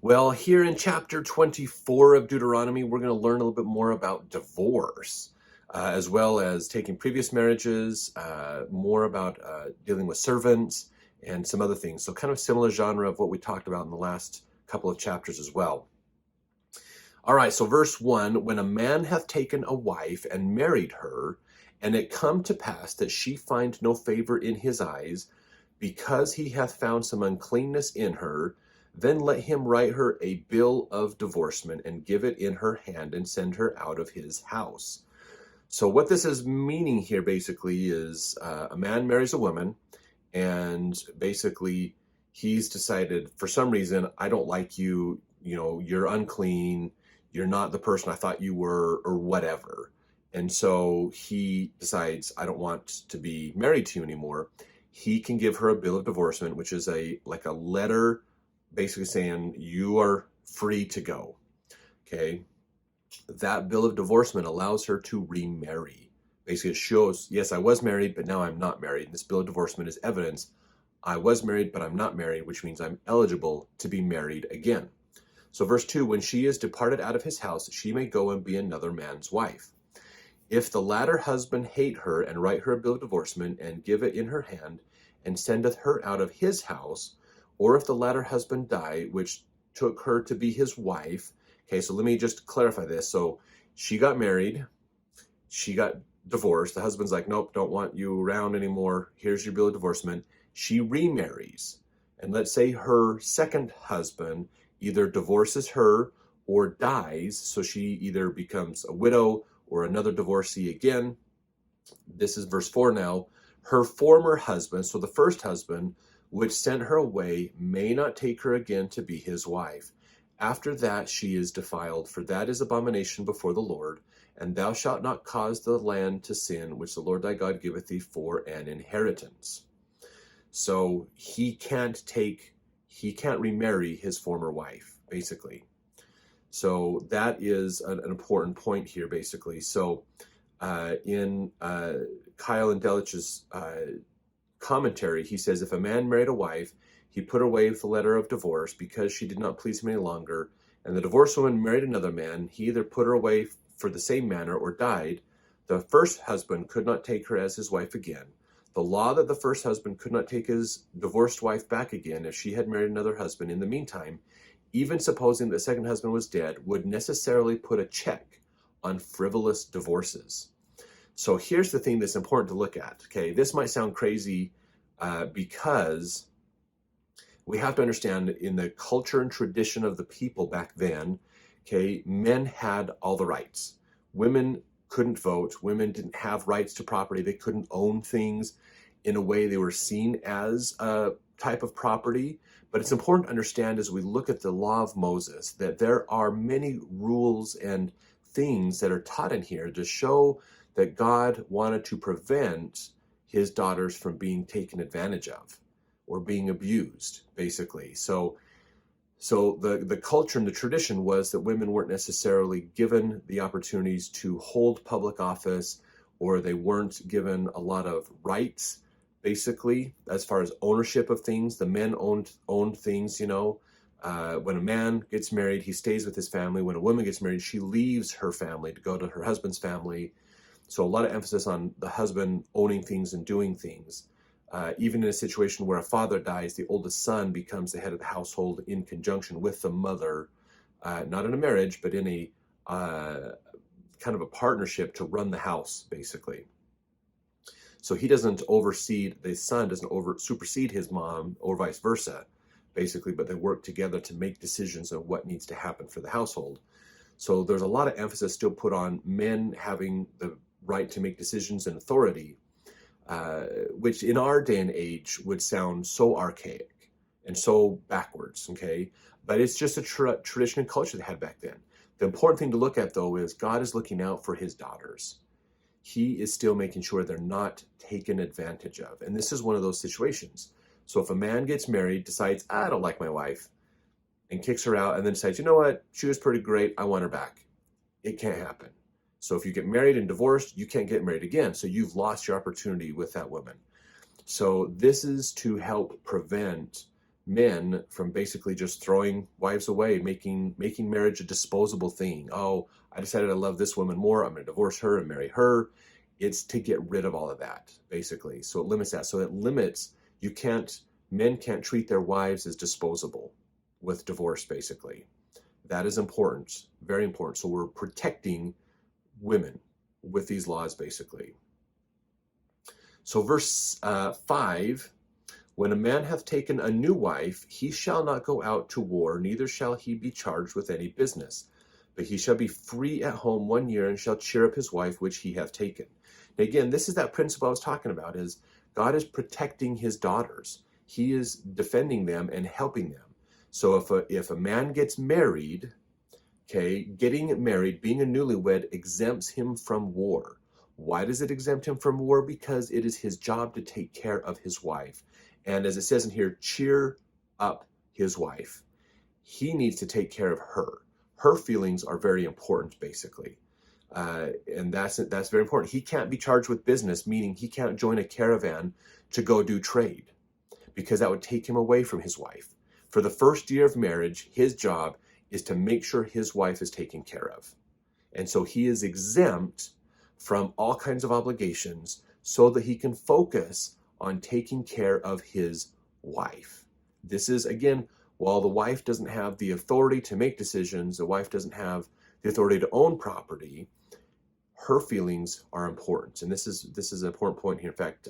Well, here in chapter 24 of Deuteronomy, we're going to learn a little bit more about divorce, as well as taking previous marriages, more about dealing with servants, and some other things. So kind of similar genre of what we talked about in the last couple of chapters as well. All right, so verse 1, when a man hath taken a wife and married her, and it come to pass that she find no favor in his eyes, because he hath found some uncleanness in her, then let him write her a bill of divorcement and give it in her hand and send her out of his house. So what this is meaning here basically is a man marries a woman, and basically he's decided for some reason, I don't like you, you're unclean, you're not the person I thought you were, or whatever. And so he decides, I don't want to be married to you anymore. He can give her a bill of divorcement, which is like a letter basically saying you are free to go. Okay. That bill of divorcement allows her to remarry. Basically, it shows, yes, I was married, but now I'm not married. And this bill of divorcement is evidence I was married, but I'm not married, which means I'm eligible to be married again. So verse 2, when she is departed out of his house, she may go and be another man's wife. If the latter husband hate her, and write her a bill of divorcement, and give it in her hand, and sendeth her out of his house, or if the latter husband die, which took her to be his wife. Okay, so let me just clarify this. So she got married, she got divorced. The husband's like, nope, don't want you around anymore. Here's your bill of divorcement. She remarries. And let's say her second husband either divorces her or dies. So she either becomes a widow or another divorcee again. This is verse 4 now. Her former husband, so the first husband, which sent her away, may not take her again to be his wife. After that she is defiled, for that is abomination before the Lord. And thou shalt not cause the land to sin, which the Lord thy God giveth thee for an inheritance. So he can't remarry his former wife, basically. So that is an important point here, basically. So in Keil and Delitzsch's commentary, he says, if a man married a wife, he put away with the letter of divorce because she did not please him any longer, and the divorced woman married another man, he either put her away for the same manner or died. The first husband could not take her as his wife again. The law that the first husband could not take his divorced wife back again if she had married another husband in the meantime, even supposing the second husband was dead, would necessarily put a check on frivolous divorces. So here's the thing that's important to look at. Okay, this might sound crazy because we have to understand in the culture and tradition of the people back then, okay, men had all the rights. Women couldn't vote. Women didn't have rights to property. They couldn't own things. In a way, they were seen as a type of property. But it's important to understand as we look at the law of Moses that there are many rules and things that are taught in here to show that God wanted to prevent his daughters from being taken advantage of or being abused, basically. So the culture and the tradition was that women weren't necessarily given the opportunities to hold public office, or they weren't given a lot of rights, basically, as far as ownership of things. The men owned things, when a man gets married, he stays with his family. When a woman gets married, she leaves her family to go to her husband's family. So a lot of emphasis on the husband owning things and doing things. Even in a situation where a father dies, the oldest son becomes the head of the household in conjunction with the mother, not in a marriage, but in a kind of a partnership to run the house, basically. So he doesn't oversee, the son doesn't supersede his mom or vice versa, basically, but they work together to make decisions on what needs to happen for the household. So there's a lot of emphasis still put on men having the right to make decisions and authority, which in our day and age would sound so archaic and so backwards, okay? But it's just a tradition and culture they had back then. The important thing to look at, though, is God is looking out for his daughters. He is still making sure they're not taken advantage of. And this is one of those situations. So if a man gets married, decides, I don't like my wife, and kicks her out, and then decides, you know what, she was pretty great, I want her back. It can't happen. So if you get married and divorced, you can't get married again. So you've lost your opportunity with that woman. So this is to help prevent men from basically just throwing wives away, making marriage a disposable thing. Oh, I decided I love this woman more, I'm going to divorce her and marry her. It's to get rid of all of that, basically. So it limits that. So it limits, men can't treat their wives as disposable with divorce, basically. That is important, very important. So we're protecting women with these laws, basically. So verse 5, when a man hath taken a new wife, he shall not go out to war, neither shall he be charged with any business. But he shall be free at home 1 year, and shall cheer up his wife which he hath taken. Now again, this is that principle I was talking about, is God is protecting his daughters. He is defending them and helping them. So if a man gets married, okay, getting married, being a newlywed, exempts him from war. Why does it exempt him from war? Because it is his job to take care of his wife. And as it says in here, cheer up his wife. He needs to take care of her. Her feelings are very important, basically. And that's very important. He can't be charged with business, meaning he can't join a caravan to go do trade, because that would take him away from his wife. For the first year of marriage, his job is to make sure his wife is taken care of. And so he is exempt from all kinds of obligations so that he can focus on taking care of his wife. This is, again, while the wife doesn't have the authority to make decisions, the wife doesn't have the authority to own property, her feelings are important. And this is an important point here. In fact,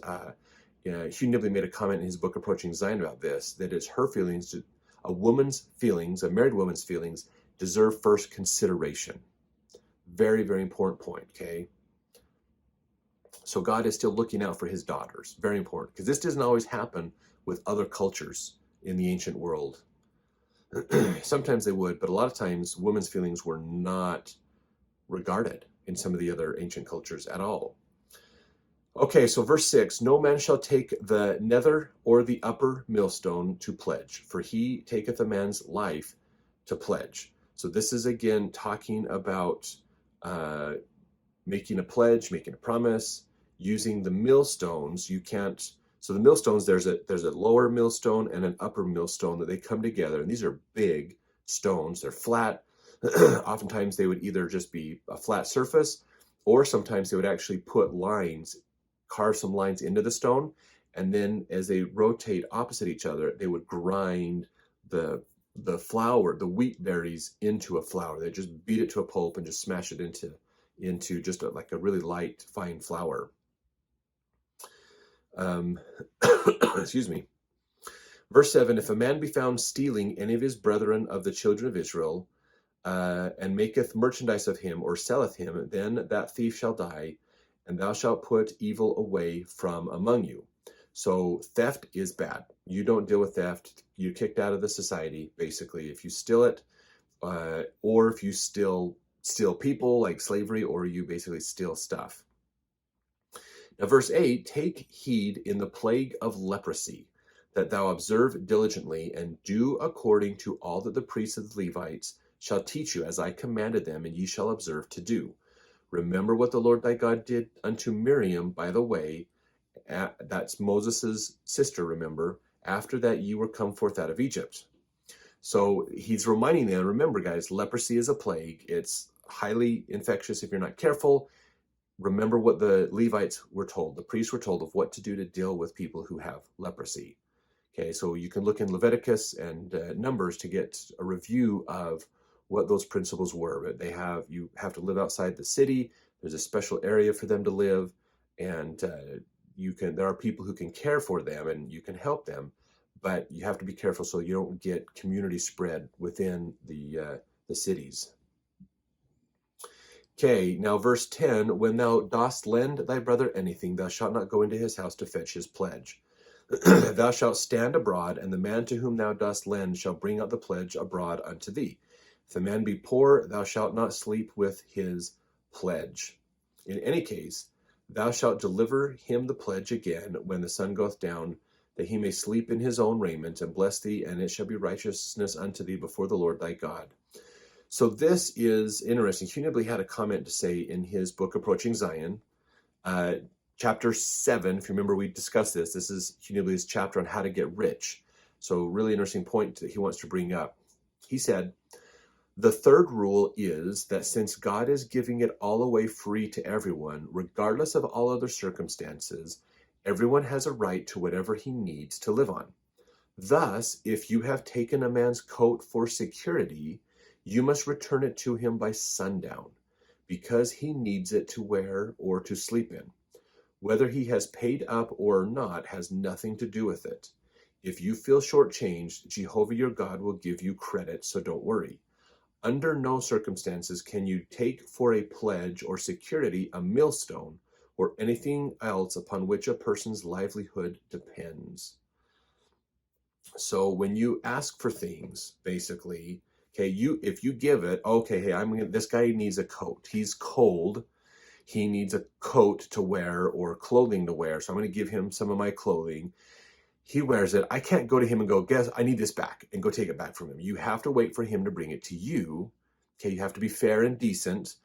Hugh Nibley made a comment in his book Approaching Zion about this, that it's her feelings, a woman's feelings, a married woman's feelings, deserve first consideration. Very, very important point, okay? So God is still looking out for his daughters. Very important, because this doesn't always happen with other cultures in the ancient world. Sometimes they would, but a lot of times women's feelings were not regarded in some of the other ancient cultures at all. Okay, so verse 6, no man shall take the nether or the upper millstone to pledge, for he taketh a man's life to pledge. So this is again talking about making a pledge, making a promise, using the millstones. You can't, so the millstones, there's a lower millstone and an upper millstone that they come together, and these are big stones. They're flat. Oftentimes they would either just be a flat surface, or sometimes they would actually put lines, carve some lines into the stone, and then as they rotate opposite each other, they would grind the flour, the wheat berries, into a flour. They just beat it to a pulp and just smash it into just like a really light, fine flour. Excuse me. Verse 7, if a man be found stealing any of his brethren of the children of Israel, and maketh merchandise of him, or selleth him, then that thief shall die, and thou shalt put evil away from among you. So theft is bad. You don't deal with theft. You're kicked out of the society, basically, if you steal it, or if you steal people, like slavery, or you basically steal stuff. Now, verse 8, take heed in the plague of leprosy, that thou observe diligently, and do according to all that the priests of the Levites shall teach you, as I commanded them, and ye shall observe to do. Remember what the Lord thy God did unto Miriam by the way, that's Moses' sister, remember, after that ye were come forth out of Egypt. So he's reminding them, remember guys, leprosy is a plague. It's highly infectious if you're not careful. Remember what the Levites were told, the priests were told of what to do to deal with people who have leprosy. Okay, so you can look in Leviticus and Numbers to get a review of what those principles were. But you have to live outside the city. There's a special area for them to live, and there are people who can care for them and you can help them, but you have to be careful so you don't get community spread within the cities. Okay, now verse 10, when thou dost lend thy brother anything, thou shalt not go into his house to fetch his pledge. Thou shalt stand abroad, and the man to whom thou dost lend shall bring out the pledge abroad unto thee. If the man be poor, thou shalt not sleep with his pledge. In any case, thou shalt deliver him the pledge again when the sun goeth down, that he may sleep in his own raiment, and bless thee, and it shall be righteousness unto thee before the Lord thy God. So this is interesting. Hugh Nibley had a comment to say in his book Approaching Zion, chapter 7. If you remember, we discussed this. This is Hugh Nibley's chapter on how to get rich. So really interesting point that he wants to bring up. He said, the third rule is that since God is giving it all away free to everyone, regardless of all other circumstances, everyone has a right to whatever he needs to live on. Thus, if you have taken a man's coat for security, you must return it to him by sundown, because he needs it to wear or to sleep in. Whether he has paid up or not has nothing to do with it. If you feel shortchanged, Jehovah your God will give you credit, so don't worry. Under no circumstances can you take for a pledge or security a millstone or anything else upon which a person's livelihood depends. So when you ask for things, basically, okay, if you give it, okay, hey, this guy needs a coat. He's cold. He needs a coat to wear or clothing to wear. So I'm going to give him some of my clothing. He wears it. I can't go to him and go, guess, I need this back, and go take it back from him. You have to wait for him to bring it to you. Okay, you have to be fair and decent,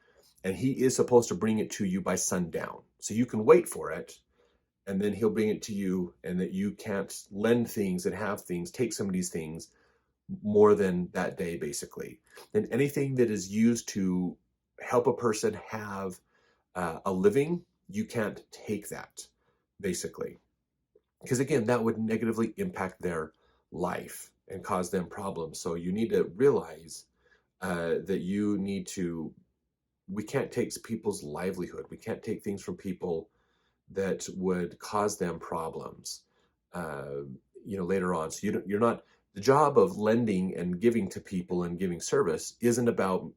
and he is supposed to bring it to you by sundown. So you can wait for it, and then he'll bring it to you, and that you can't lend things and have things, take somebody's things more than that day, basically. And anything that is used to help a person have a living, you can't take that, basically. Because again, that would negatively impact their life and cause them problems. So you need to realize that we can't take people's livelihood. We can't take things from people that would cause them problems, later on. So you're not, the job of lending and giving to people and giving service isn't about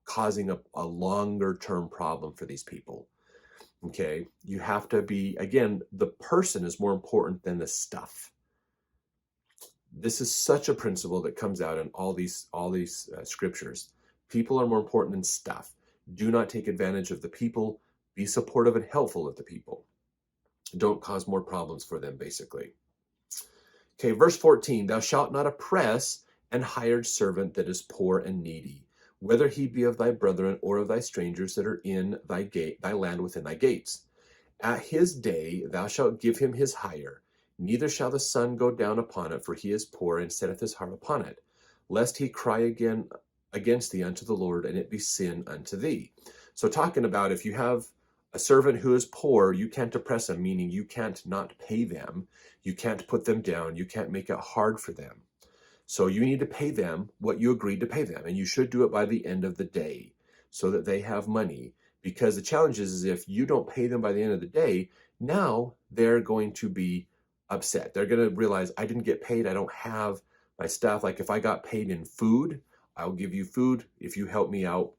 causing a longer term problem for these people. Okay, you have to be, again, the person is more important than the stuff. This is such a principle that comes out in all these scriptures. People are more important than stuff. Do not take advantage of the people. Be supportive and helpful of the people. Don't cause more problems for them, basically. Okay, verse 14, thou shalt not oppress an hired servant that is poor and needy, whether he be of thy brethren or of thy strangers that are in thy land within thy gates. At his day thou shalt give him his hire, neither shall the sun go down upon it, for he is poor, and setteth his heart upon it, lest he cry again against thee unto the Lord, and it be sin unto thee. So talking about, if you have a servant who is poor, you can't oppress them, meaning you can't not pay them, you can't put them down, you can't make it hard for them. So you need to pay them what you agreed to pay them, and you should do it by the end of the day so that they have money. Because the challenge is if you don't pay them by the end of the day, now they're going to be upset. They're going to realize, I didn't get paid, I don't have my stuff. Like if I got paid in food, I'll give you food if you help me out.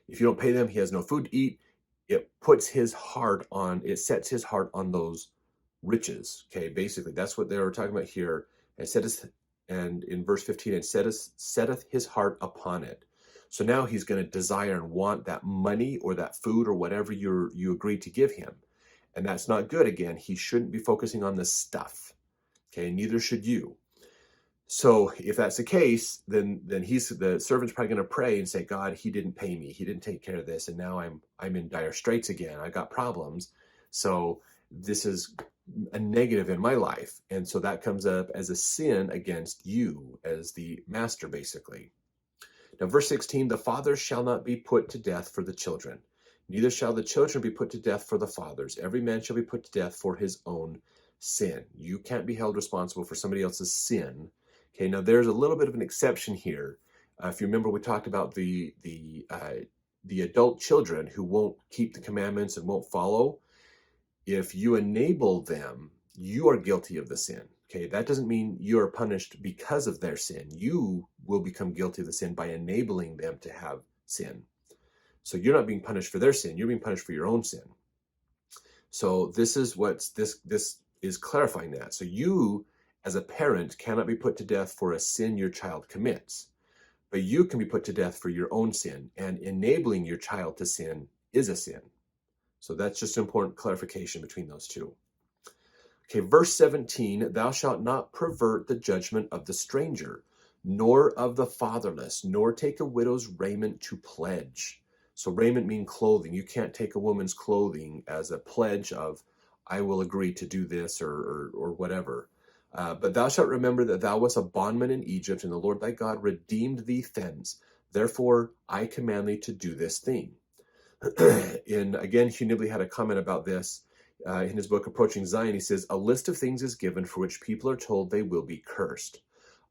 If you don't pay them, he has no food to eat. It sets his heart on those riches. Okay, basically that's what they were talking about here. And in verse 15, it setteth his heart upon it. So now he's going to desire and want that money or that food or whatever you agreed to give him. And that's not good. Again, he shouldn't be focusing on the stuff. Okay, neither should you. So if that's the case, then the servant's probably going to pray and say, God, he didn't pay me. He didn't take care of this. And now I'm in dire straits again. I got problems. So this is a negative in my life. And so that comes up as a sin against you as the master, basically. Now, verse 16, the fathers shall not be put to death for the children, neither shall the children be put to death for the fathers. Every man shall be put to death for his own sin. You can't be held responsible for somebody else's sin. Okay, now there's a little bit of an exception here. If you remember, we talked about the adult children who won't keep the commandments and won't follow. If you enable them, you are guilty of the sin. Okay, that doesn't mean you are punished because of their sin. You will become guilty of the sin by enabling them to have sin. So you're not being punished for their sin. You're being punished for your own sin. So this is this is clarifying that. So you, as a parent, cannot be put to death for a sin your child commits, but you can be put to death for your own sin, and enabling your child to sin is a sin. So that's just an important clarification between those two. Okay, verse 17, thou shalt not pervert the judgment of the stranger, nor of the fatherless, nor take a widow's raiment to pledge. So raiment means clothing. You can't take a woman's clothing as a pledge of, I will agree to do this or whatever. But thou shalt remember that thou wast a bondman in Egypt, and the Lord thy God redeemed thee thence. Therefore I command thee to do this thing. Again, Hugh Nibley had a comment about this in his book Approaching Zion. He says, a list of things is given for which people are told they will be cursed.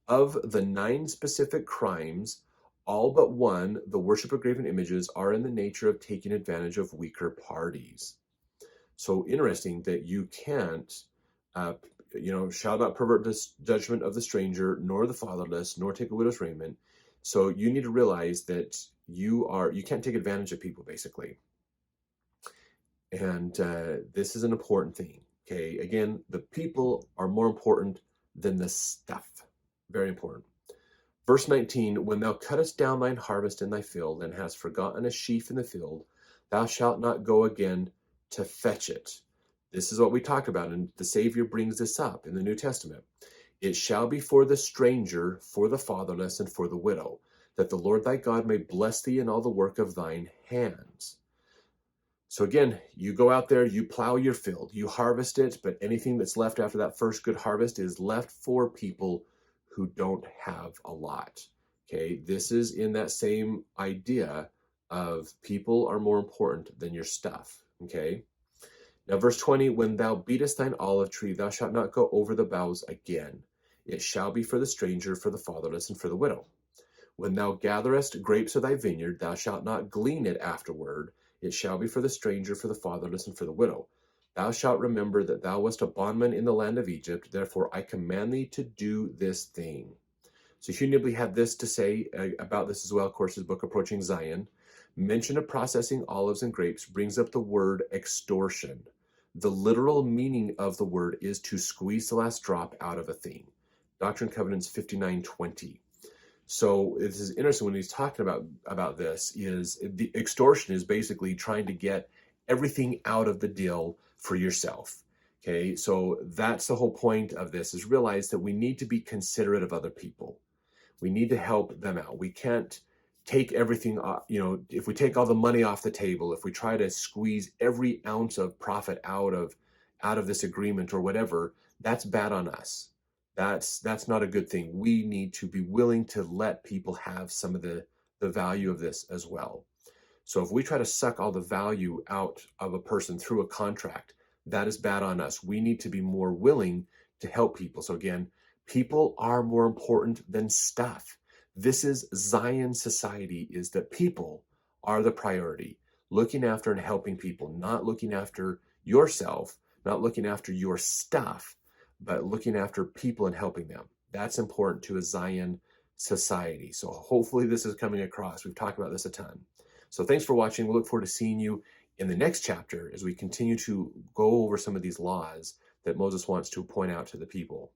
Of the 9 specific crimes, all but one, the worship of graven images, are in the nature of taking advantage of weaker parties. So interesting that you can't, shall not pervert the judgment of the stranger, nor the fatherless, nor take a widow's raiment. So you need to realize that you can't take advantage of people, basically. And this is an important thing. Okay, again, the people are more important than the stuff. Very important. Verse 19, when thou cuttest down thine harvest in thy field, and hast forgotten a sheaf in the field, thou shalt not go again to fetch it. This is what we talked about, and the Savior brings this up in the New Testament. It shall be for the stranger, for the fatherless, and for the widow, that the Lord thy God may bless thee in all the work of thine hands. So again, you go out there, you plow your field, you harvest it, but anything that's left after that first good harvest is left for people who don't have a lot. Okay, this is in that same idea of people are more important than your stuff. Okay, now verse 20, when thou beatest thine olive tree, thou shalt not go over the boughs again. It shall be for the stranger, for the fatherless, and for the widow. When thou gatherest grapes of thy vineyard, thou shalt not glean it afterward. It shall be for the stranger, for the fatherless, and for the widow. Thou shalt remember that thou wast a bondman in the land of Egypt. Therefore I command thee to do this thing. So Hugh Nibley had this to say about this as well. Of course, his book Approaching Zion. Mention of processing olives and grapes brings up the word extortion. The literal meaning of the word is to squeeze the last drop out of a thing. Doctrine and Covenants 59:20. So this is interesting when he's talking about this, is the extortion is basically trying to get everything out of the deal for yourself. Okay, so that's the whole point of this, is realize that we need to be considerate of other people. We need to help them out. We can't take everything, if we take all the money off the table, if we try to squeeze every ounce of profit out of this agreement or whatever, that's bad on us. That's not a good thing. We need to be willing to let people have some of the value of this as well. So if we try to suck all the value out of a person through a contract, that is bad on us. We need to be more willing to help people. So again, people are more important than stuff. This is Zion society, is that people are the priority. Looking after and helping people, not looking after yourself, not looking after your stuff, but looking after people and helping them. That's important to a Zion society. So hopefully this is coming across. We've talked about this a ton. So thanks for watching. We look forward to seeing you in the next chapter as we continue to go over some of these laws that Moses wants to point out to the people.